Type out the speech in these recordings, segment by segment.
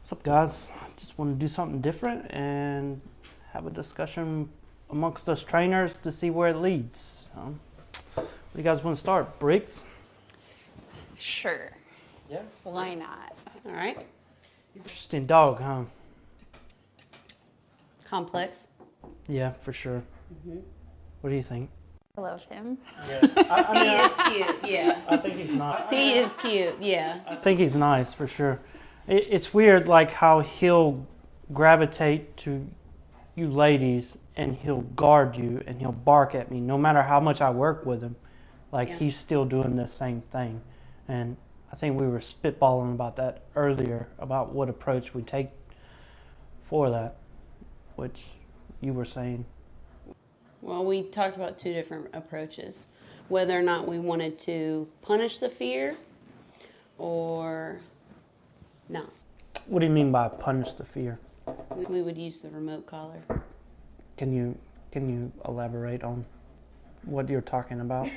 What's up, guys? Just want to do something different and have a discussion amongst us trainers to see where it leads. Where do you guys want to start? Briggs? Sure. Yeah. Why not? All right. Interesting dog, huh? Complex. Yeah, for sure. What do you think? I love him. Yeah, He is cute. Yeah. I think he's nice. He is cute. Yeah. I think he's nice for sure. It's weird, like how he'll gravitate to you ladies and he'll guard you and he'll bark at me no matter how much I work with him. Like he's still doing the same thing. And I think we were spitballing about that earlier, about what approach we take for that, which you were saying. Well, we talked about two different approaches. Whether or not we wanted to punish the fear or not. What do you mean by punish the fear? We would use the remote collar. Can you elaborate on what you're talking about?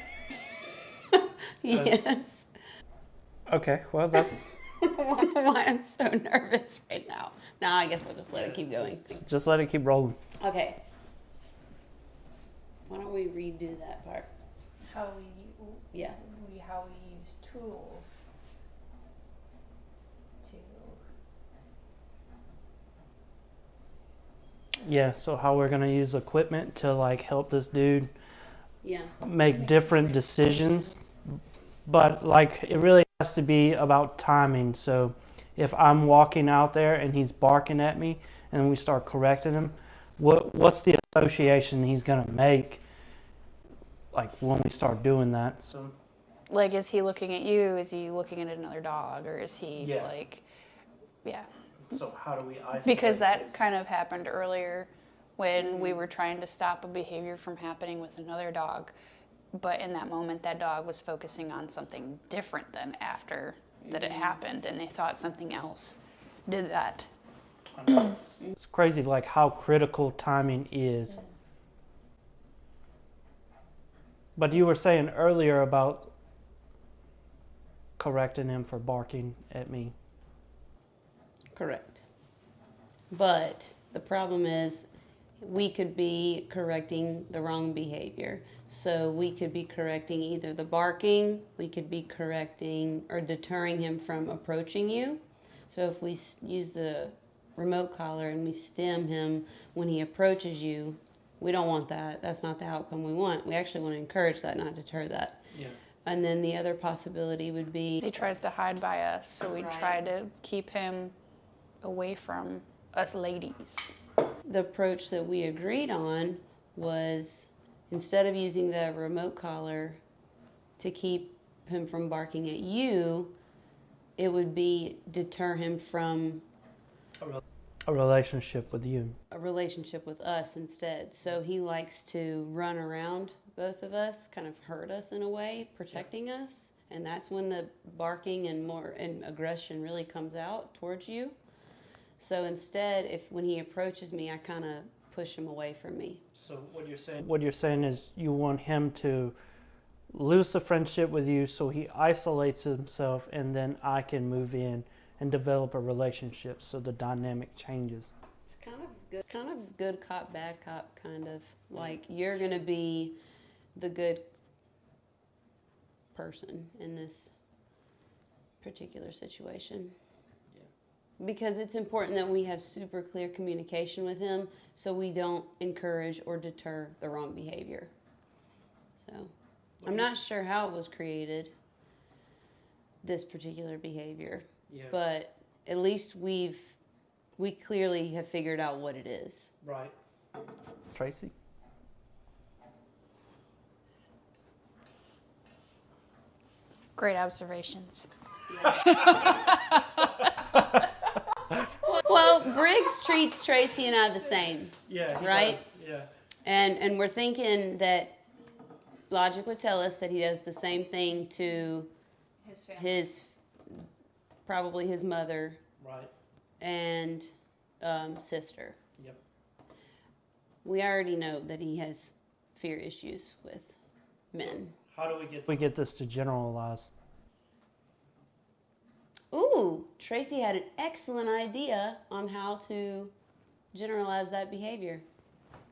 Yes. Okay, well that's... Why I'm so nervous right now. No, I guess we'll just let it keep going. Just let it keep rolling. Okay. Why don't we redo that part? How we Yeah. use tools to Yeah, so how we're gonna use equipment to like help this dude Yeah. make different decisions. But like it really has to be about timing. So if I'm walking out there and he's barking at me and we start correcting him, what's the association he's gonna make like when we start doing that? So Like, is he looking at you? Is he looking at another dog? Or is he Yeah. like, yeah. so how do we isolate Because that this? kind of happened earlier when we were trying to stop a behavior from happening with another dog. But in that moment, that dog was focusing on something different than after that it happened. And they thought something else did that. It's crazy like how critical timing is. But you were saying earlier about correcting him for barking at me. Correct. But the problem is we could be correcting the wrong behavior. So we could be correcting either the barking, we could be correcting or deterring him from approaching you. So if we use the remote collar and we stem him when he approaches you, we don't want that. That's not the outcome we want. We actually want to encourage that, not deter that. Yeah. And then the other possibility would be He tries to hide by us, so we Right. try to keep him away from us ladies. the approach that we agreed on was instead of using the remote collar to keep him from barking at you, it would be deter him from A relationship with you. a relationship with us instead. So he likes to run around both of us, kind of hurt us in a way, protecting us, and that's when the barking and aggression really comes out towards you. So instead, when he approaches me, I kind of push him away from me. So what you're saying is you want him to lose the friendship with you so he isolates himself and then I can move in and develop a relationship so the dynamic changes. It's kind of good cop, bad cop, kind of like you're gonna be the good person in this particular situation. Because it's important that we have super clear communication with him so we don't encourage or deter the wrong behavior. So I'm not sure how it was created, this particular behavior, but at least we clearly have figured out what it is. Right. Tracy? Great observations. Well, Briggs treats Tracy and I the same. Yeah. Right? Does. Yeah. And we're thinking that logic would tell us that he does the same thing to his family. probably his mother Right. and sister. Yep. We already know that he has fear issues with men. How do we get this to generalize? Ooh, Tracy had an excellent idea on how to generalize that behavior.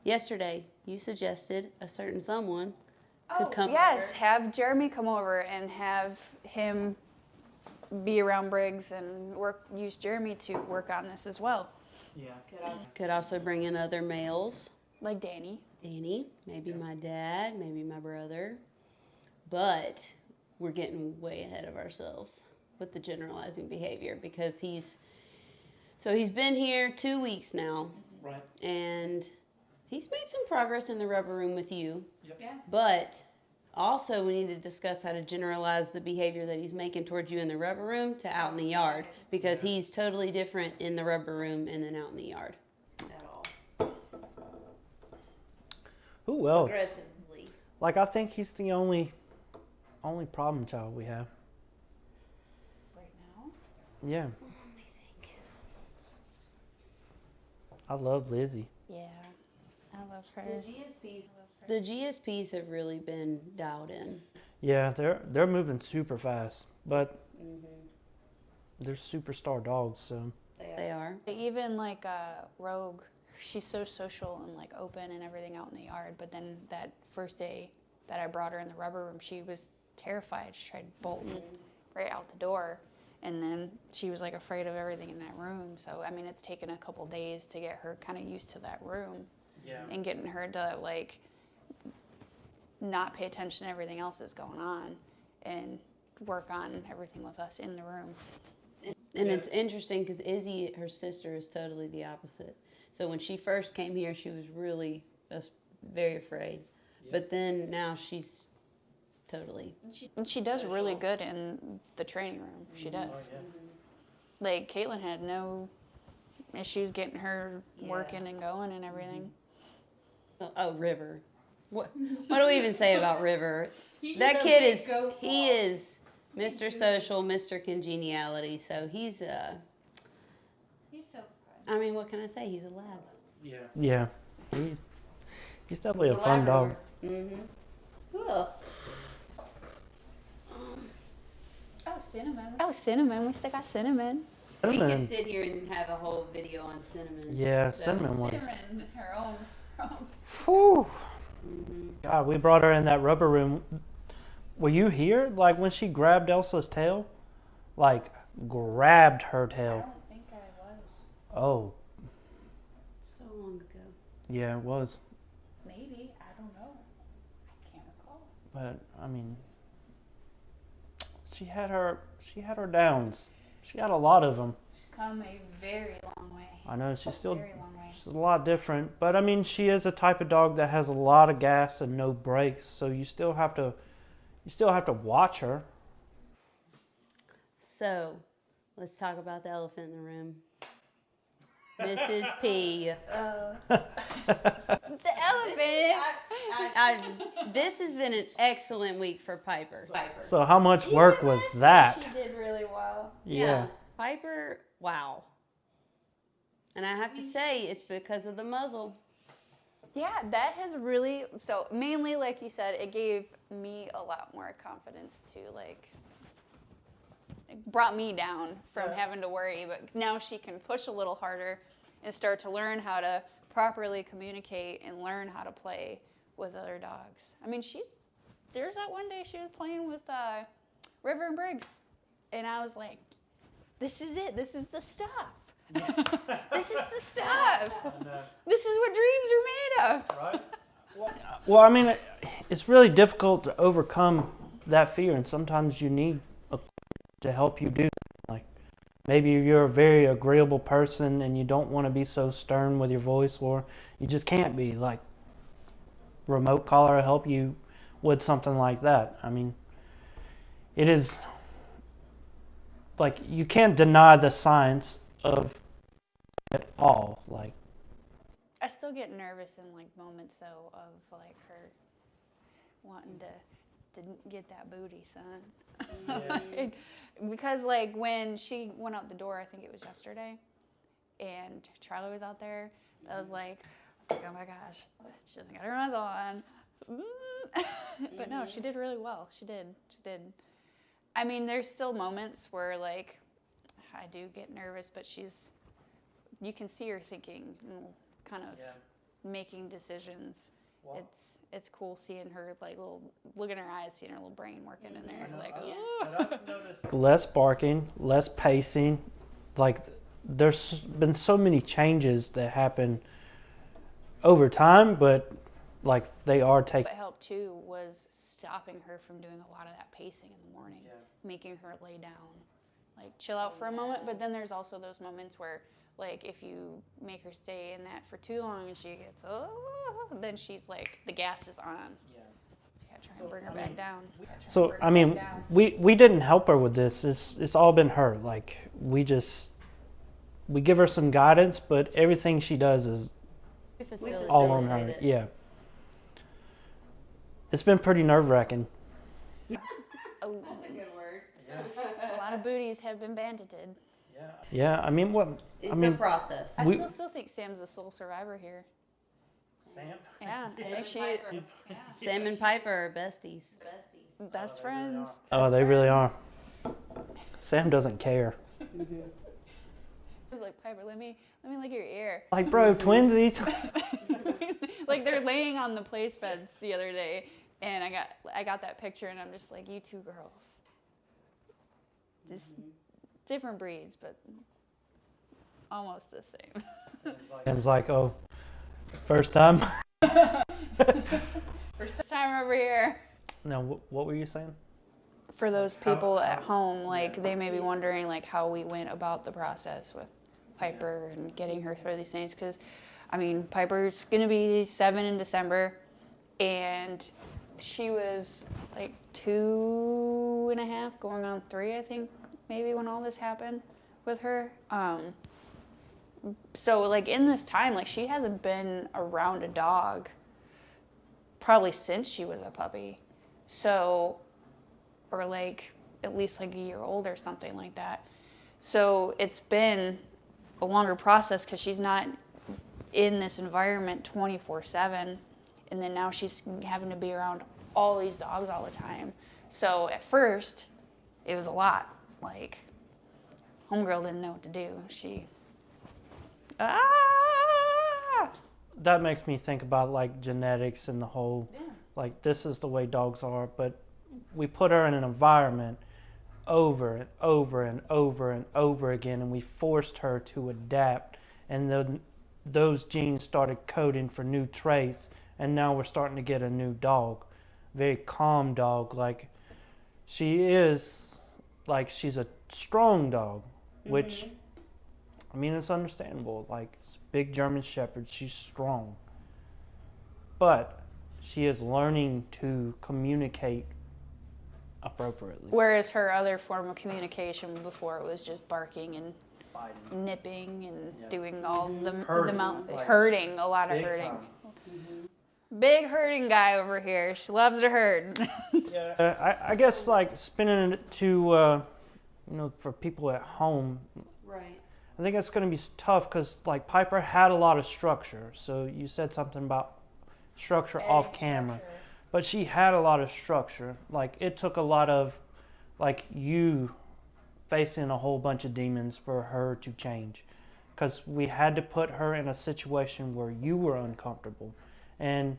Yesterday, you suggested a certain someone could come Yes, over. have Jeremy come over and have him be around Briggs and use Jeremy to work on this as well. Yeah. Could also bring in other males. Like Danny. Danny, maybe my dad, maybe my brother. But we're getting way ahead of ourselves with the generalizing behavior because he's been here 2 weeks now, Right. and he's made some progress in the rubber room with you. Yeah. But also we need to discuss how to generalize the behavior that he's making towards you in the rubber room to out in the yard, because he's totally different in the rubber room and then out in the yard. At all. Who else? Aggressively. Like, I think he's the only problem child we have. Right now? Yeah. I love Lizzie. Yeah. I love her. The GSPs have really been dialed in. Yeah, they're moving super fast, but they're superstar dogs. So They are. Even like Rogue, she's so social and like open and everything out in the yard. But then that first day that I brought her in the rubber room, she was terrified. She tried bolting right out the door, and then she was like afraid of everything in that room. So I mean, it's taken a couple days to get her kind of used to that room and getting her to like not pay attention to everything else that's going on and work on everything with us in the room. And it's interesting because Izzy, her sister, is totally the opposite. So when she first came here, she was really very afraid. But then now she's totally. And she does really good in the training room. She does. Like Caitlin had no issues getting her working and going and everything. Oh, River. What do we even say about River? That kid is Mr. Social, Mr. Congeniality. So he's He's so fun. I mean, what can I say? He's a lab. yeah, he's definitely a fun dog. Mm-hmm. Who else? Oh, Cinnamon. Oh, Cinnamon. We still got Cinnamon. We Cinnamon. could sit here and have a whole video on Cinnamon. Yeah, So- Cinnamon was. Cinnamon, her own. Whew. Mm-hmm. God, we brought her in that rubber room. Were you here? Like when she grabbed Elsa's tail? Like grabbed her I tail. don't think I was. Oh, So long ago. yeah, it was. Maybe. I don't know. I can't recall. But I mean, she had her downs. She had a lot of them. She's come a very long way. I know she's still Very long way. she's a lot different, but I mean, she is a type of dog that has a lot of gas and no brakes, so you still have to watch her. So, let's talk about the elephant in the room. Mrs. P. The elephant. This has been an excellent week for Piper. So how much work was that? She did really well. Yeah. Piper, wow. And I have to say, it's because of the muzzle. Yeah, that has really, so mainly like you said, it gave me a lot more confidence to like, it brought me down from having to worry, but now she can push a little harder and start to learn how to properly communicate and learn how to play with other dogs. I mean, there's that one day she was playing with River and Briggs, and I was like, this is it, this is the stuff. This is the stuff. This is what dreams are made of. Right. Well, I mean, it's really difficult to overcome that fear, and sometimes you need a to help you do that. Like maybe you're a very agreeable person and you don't want to be so stern with your voice, or you just can't be. Like remote caller will help you with something like that. I mean, it is like you can't deny the science of it all. Like I still get nervous in like moments though of like her wanting to get that booty, son. Like, because like when she went out the door, I think it was yesterday, and Charlie was out there. I was like, oh my gosh, she doesn't got her muzzle on. But no, she did really well. She did. I mean, there's still moments where like I do get nervous, but you can see her thinking, kind of making decisions. Wow. It's cool seeing her like look in her eyes, seeing her little brain working in there. Like, Yeah. But I've noticed less barking, less pacing. Like there's been so many changes that happen over time, but like they are taking. what helped too was stopping her from doing a lot of that pacing in the morning, making her lay down, like chill out for a moment. But then there's also those moments where, like, if you make her stay in that for too long and she gets, then she's like, the gas is on. You gotta try and bring her back down. So I mean, we didn't help her with this. It's all been her. Like we give her some guidance, but everything she does is We all on her. facilitate it. Yeah. It's been pretty nerve-wracking. Oh, That's a good word. a lot of booties have been bandited. Yeah, I mean, It's a process. I We- still think Sam's the sole survivor here. Sam? Yeah, I Sam think she Sam and Piper are besties. best friends. Oh, they really are. Sam doesn't care. He was like, Piper, let me lick your ear. Like, bro, twinsies. Like they're laying on the place beds the other day, and I got that picture, and I'm just like, you two girls, just different breeds, but almost the same. Sam's like, oh, first time. First time over here. No, what were you saying? For those people at home, like they may be wondering like how we went about the process with Piper and getting her through these things, because I mean Piper's gonna be 7 in December, and she was like 2.5 going on 3, I think, maybe, when all this happened with her. So like in this time, like she hasn't been around a dog probably since she was a puppy. So, or like at least like a year old or something like that. So it's been a longer process because she's not in this environment 24/7, and then now she's having to be around all these dogs all the time. So at first, it was a lot. Like, homegirl didn't know what to do. She, That makes me think about like genetics and the whole, like this is the way dogs are, but we put her in an environment over and over and over and over again, and we forced her to adapt, and then those genes started coding for new traits, and now we're starting to get a new dog, very calm dog. Like she is, like she's a strong dog, which I mean it's understandable. Like it's a big German Shepherd, she's strong, but she is learning to communicate appropriately. whereas her other form of communication before, it was just barking and nipping and doing all the Herding, amount, like, herding, a lot of Big herding. time. Big herding guy over here. She loves to herd. I guess like spinning it to, for people at home, Right. I think it's going to be tough because like Piper had a lot of structure. So you said something about structure off camera, but she had a lot of structure. Like it took a lot of like you facing a whole bunch of demons for her to change, because we had to put her in a situation where you were uncomfortable, and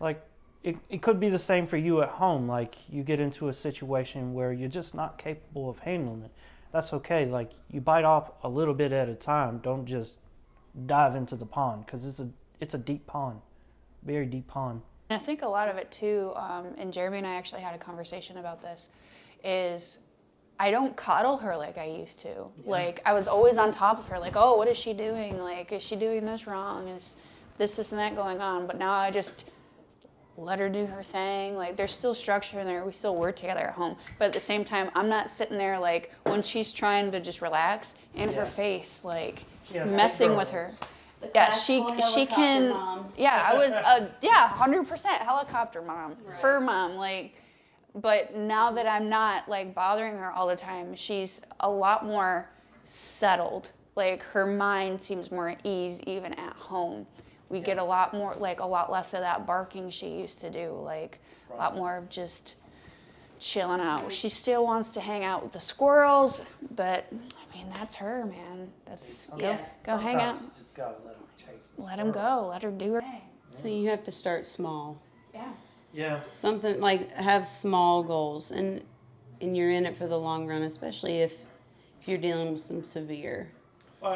like it could be the same for you at home. Like you get into a situation where you're just not capable of handling it. That's okay. Like you bite off a little bit at a time. Don't just dive into the pond, because it's a deep pond, very deep pond. And I think a lot of it too, and Jeremy and I actually had a conversation about this, is I don't cuddle her like I used to. Like I was always on top of her, like, oh, what is she doing? Like, is she doing this wrong? Is this and that going on? But now I just let her do her thing. Like there's still structure in there. We still work together at home. But at the same time, I'm not sitting there like when she's trying to just relax in her face, like messing with her. Yeah, she can. Mom. Yeah, I was 100% helicopter mom, fur mom, like. But now that I'm not like bothering her all the time, she's a lot more settled. Like her mind seems more at ease even at home. We get a lot more, like a lot less of that barking she used to do. Like a lot more of just chilling out. She still wants to hang out with the squirrels, but I mean, that's her, man. That's Yeah. go hang out, You just gotta let them chase. let him go, let her do her thing. So you have to start small. Yeah. Yeah. Something like have small goals, and you're in it for the long run, especially if you're dealing with some severe. Well,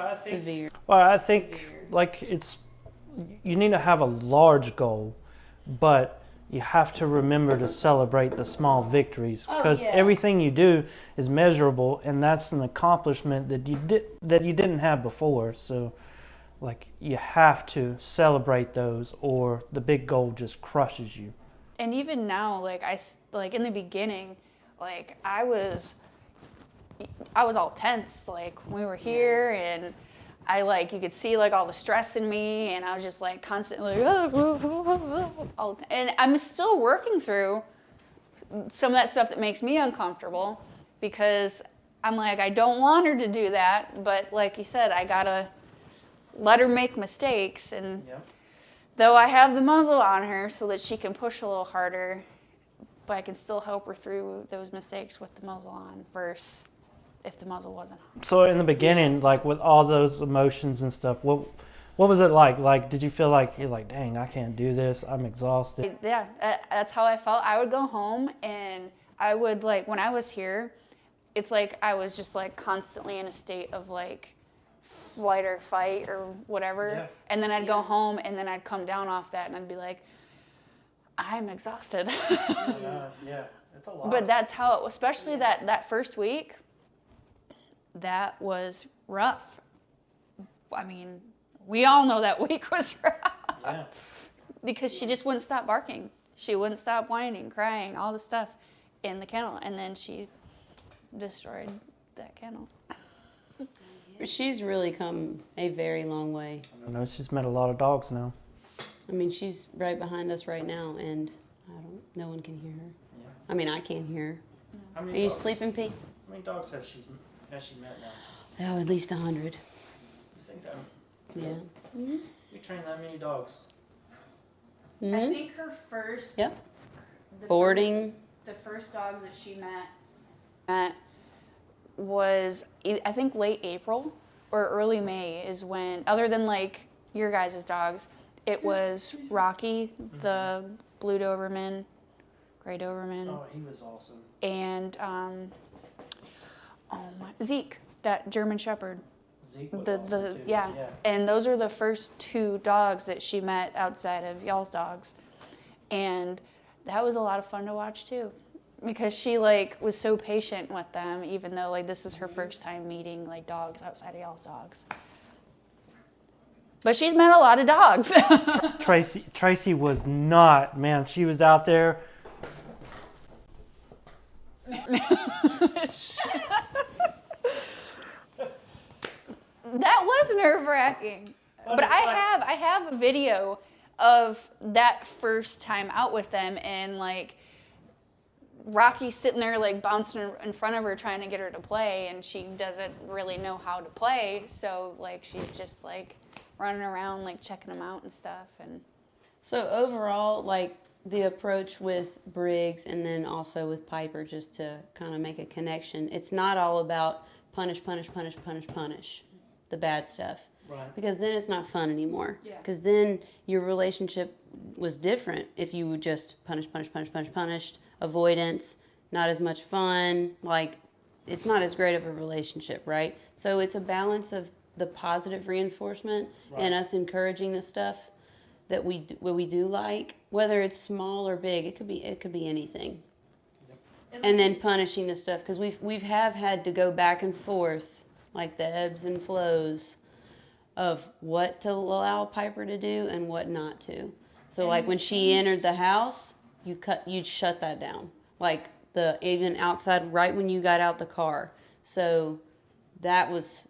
I think like you need to have a large goal, but you have to remember to celebrate the small victories because everything you do is measurable, and that's an accomplishment that you didn't have before. So, like, you have to celebrate those, or the big goal just crushes you. And even now, like in the beginning, like I was all tense, like when we were here, and I you could see like all the stress in me, and I was just like constantly and I'm still working through some of that stuff that makes me uncomfortable, because I'm like, I don't want her to do that, but like you said, I gotta let her make mistakes, and though I have the muzzle on her so that she can push a little harder, but I can still help her through those mistakes with the muzzle on versus if the muzzle wasn't on. So in the beginning, like with all those emotions and stuff, what was it like? Like, did you feel like you're like, dang, I can't do this, I'm exhausted? Yeah, that's how I felt. I would go home and I would when I was here, it's like I was just like constantly in a state of like flight or fight or whatever. Yeah. And then I'd go home and then I'd come down off that and I'd be like, I'm exhausted. Yeah, it's a lot. But that's how it was, especially that first week. That was rough. I mean, we all know that week was rough. Yeah. Because she just wouldn't stop barking. She wouldn't stop whining, crying, all the stuff in the kennel. And then she destroyed that kennel. She's really come a very long way. I know she's met a lot of dogs now. I mean, she's right behind us right now, and no one can hear her. Yeah. I mean, I can't hear her. How Are many you dogs? sleeping, P? How many dogs has she met now? Oh, at least 100. You think that? Yeah. You train that many dogs? Mm-hmm. I think her first... Yep. the Boarding. The first dogs that she met was, I think, late April or early May is when, other than like your guys' dogs, it was Rocky, the blue Doberman, gray Doberman, Oh, he was awesome. and Zeke, that German Shepherd. Zeke was awesome too. Yeah. And those are the first two dogs that she met outside of y'all's dogs, and that was a lot of fun to watch too, because she was so patient with them, even though this is her first time meeting dogs outside of y'all's dogs. But she's met a lot of dogs. Tracy was not, man. She was out there. That was nerve-wracking. But I have a video of that first time out with them, and Rocky's sitting there bouncing in front of her trying to get her to play, and she doesn't really know how to play, so she's just running around checking them out and stuff. And So overall, the approach with Briggs and then also with Piper, just to kind of make a connection, it's not all about punish the bad stuff. Right. Because then it's not fun anymore. Yeah. Because then your relationship was different if you would just punish, avoidance, not as much fun. It's not as great of a relationship, right? So it's a balance of the positive reinforcement and us encouraging the stuff that we do like, whether it's small or big. It could be anything. And then punishing the stuff, because we've had to go back and forth, the ebbs and flows of what to allow Piper to do and what not to. So when she entered the house, you'd shut that down. Even outside, right when you got out the car. So that was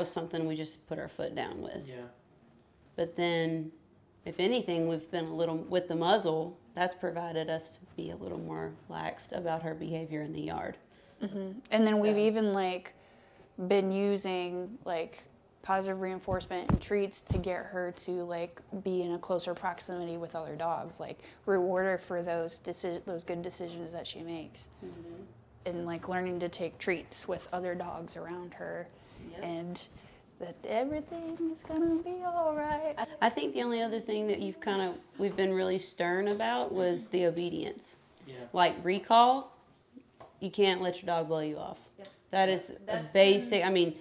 something we just put our foot down with. Yeah. But then, if anything, we've been a little, with the muzzle, that's provided us to be a little more laxed about her behavior in the yard. mm-hmm. And then we've even been using positive reinforcement and treats to get her to be in a closer proximity with other dogs, reward her for those good decisions that she makes. Mm-hmm. and like learning to take treats with other dogs around her, Yep. and that everything is gonna be all right. I think the only other thing that we've been really stern about was the obedience. Yeah. Like recall, you can't let your dog blow you off. Yep. That is That's a basic. I mean,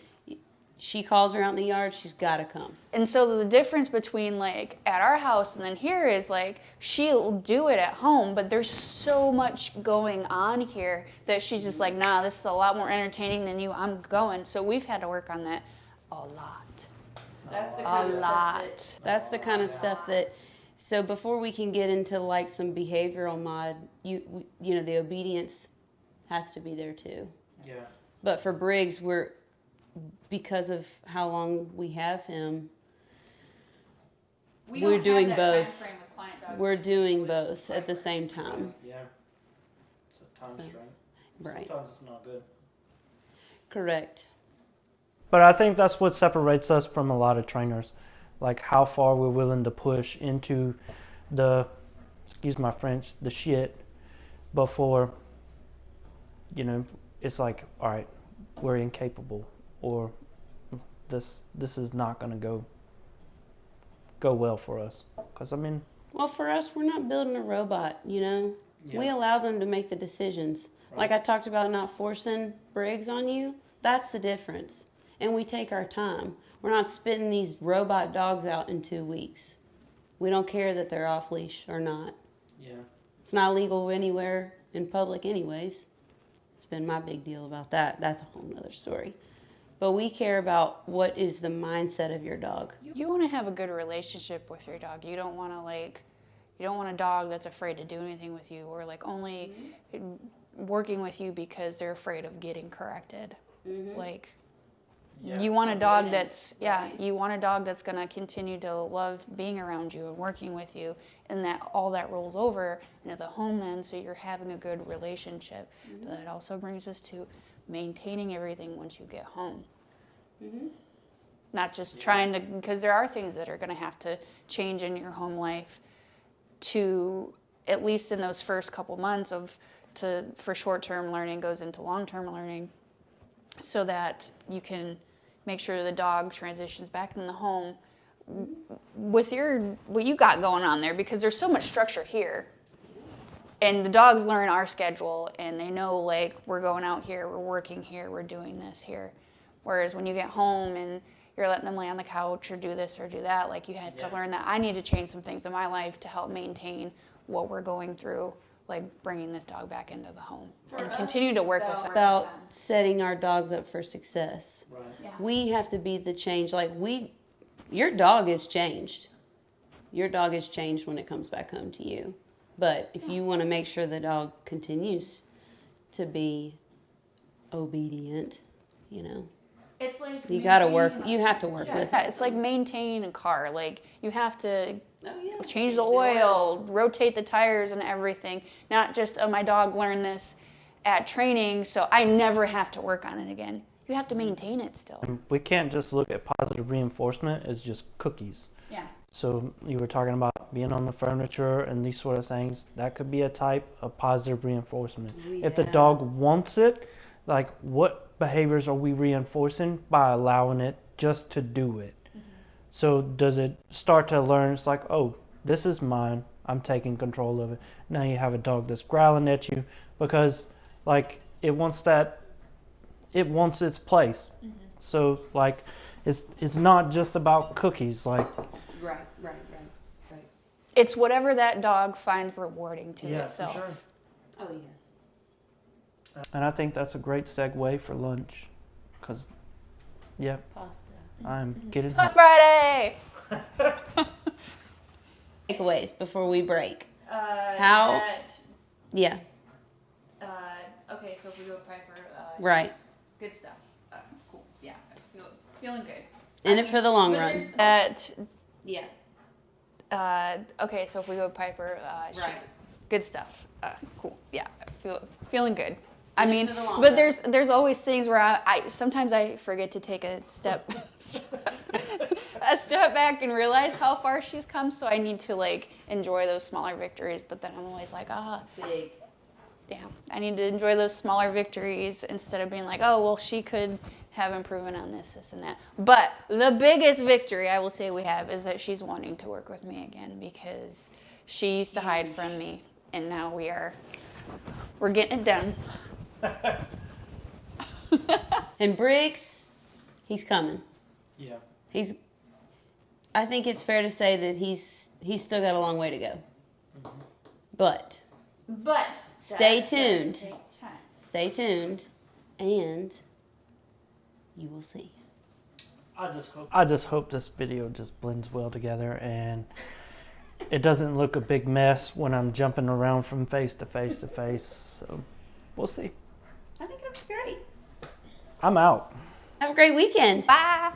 she calls her out in the yard, she's got to come. And so the difference between like at our house and then here is like she'll do it at home, but there's so much going on here that she's just like, nah, this is a lot more entertaining than you. I'm going. So we've had to work on that a lot. That's the kind of stuff That's the kind of stuff that. So before we can get into like some behavioral mod, you know, the obedience has to be there too. Yeah. But for Briggs, because of how long we have him, we're doing both. We're doing both at the same time. Yeah. It's a time So, strain. Right. Sometimes it's not good. Correct. But I think that's what separates us from a lot of trainers. Like how far we're willing to push into the, excuse my French, the shit before, you know, it's like, all right, we're incapable, or this is not going to go well for us. Because I mean, Well, for us, we're not building a robot, you know. We allow them to make the decisions. Like I talked about not forcing Briggs on you, that's the difference. And we take our time. We're not spitting these robot dogs out in 2 weeks. We don't care that they're off leash or not. yeah. It's not legal anywhere in public anyways. It's been my big deal about that. That's a whole nother story. But we care about what is the mindset of your dog. You want to have a good relationship with your dog. You don't want a dog that's afraid to do anything with you, or like only working with you because they're afraid of getting corrected. Like, you want a dog that's, you want a dog that's going to continue to love being around you and working with you, and that all that rolls over into the home then, so you're having a good relationship. But that also brings us to maintaining everything once you get home. Not just trying to, because there are things that are going to have to change in your home life to, at least in those first couple months for short-term learning goes into long-term learning, so that you can make sure the dog transitions back in the home with what you got going on there, because there's so much structure here. And the dogs learn our schedule, and they know, like, we're going out here, we're working here, we're doing this here. Whereas when you get home and you're letting them lay on the couch or do this or do that, like, you have to learn that I need to change some things in my life to help maintain what we're going through, like bringing this dog back into the home. And continue to work with them. About setting our dogs up for success. Right. Yeah. We have to be the change. Like your dog is changed. Your dog is changed when it comes back home to you. But if you want to make sure the dog continues to be obedient, you know, It's like you got to work. You have to work with Yeah, it. it's like maintaining a car. Like, you have to Oh, yeah. change the oil, rotate the tires and everything. Not just, oh, my dog learned this at training, so I never have to work on it again. You have to maintain it still. We can't just look at positive reinforcement as just cookies. Yeah. So you were talking about being on the furniture and these sort of things. That could be a type of positive reinforcement. If the dog wants it, like, what behaviors are we reinforcing by allowing it just to do it? So does it start to learn, it's like, oh, this is mine, I'm taking control of it. Now you have a dog that's growling at you because, like, it wants its place. So, like, it's not just about cookies, like. Right. It's whatever that dog finds rewarding to itself. Oh, yeah. And I think that's a great segue for lunch, because, Pasta. I'm getting Fun Friday! Takeaways before we break. How? Yeah. Okay, so if we go with Piper, Right. good stuff. Cool. Yeah, feeling good. In it for the long but run. there's- Yeah. Okay, so if we go with Piper, Right. good stuff. Cool. Yeah, feeling good. I In it mean, for the long but run. there's always things where I sometimes I forget to take a step back and realize how far she's come. So I need to, like, enjoy those smaller victories. But then I'm always like, Yeah, I need to enjoy those smaller victories instead of being like, oh, well, she could have improvement on this, and that. But the biggest victory I will say we have is that she's wanting to work with me again, because she used to hide from me, and now we're getting it done. And Briggs, he's coming. Yeah. I think it's fair to say that he's still got a long way to go. But stay tuned. Stay tuned, and you will see. I just hope this video just blends well together and it doesn't look a big mess when I'm jumping around from face to face to face. So we'll see. I think it looks great. I'm out. Have a great weekend. Bye.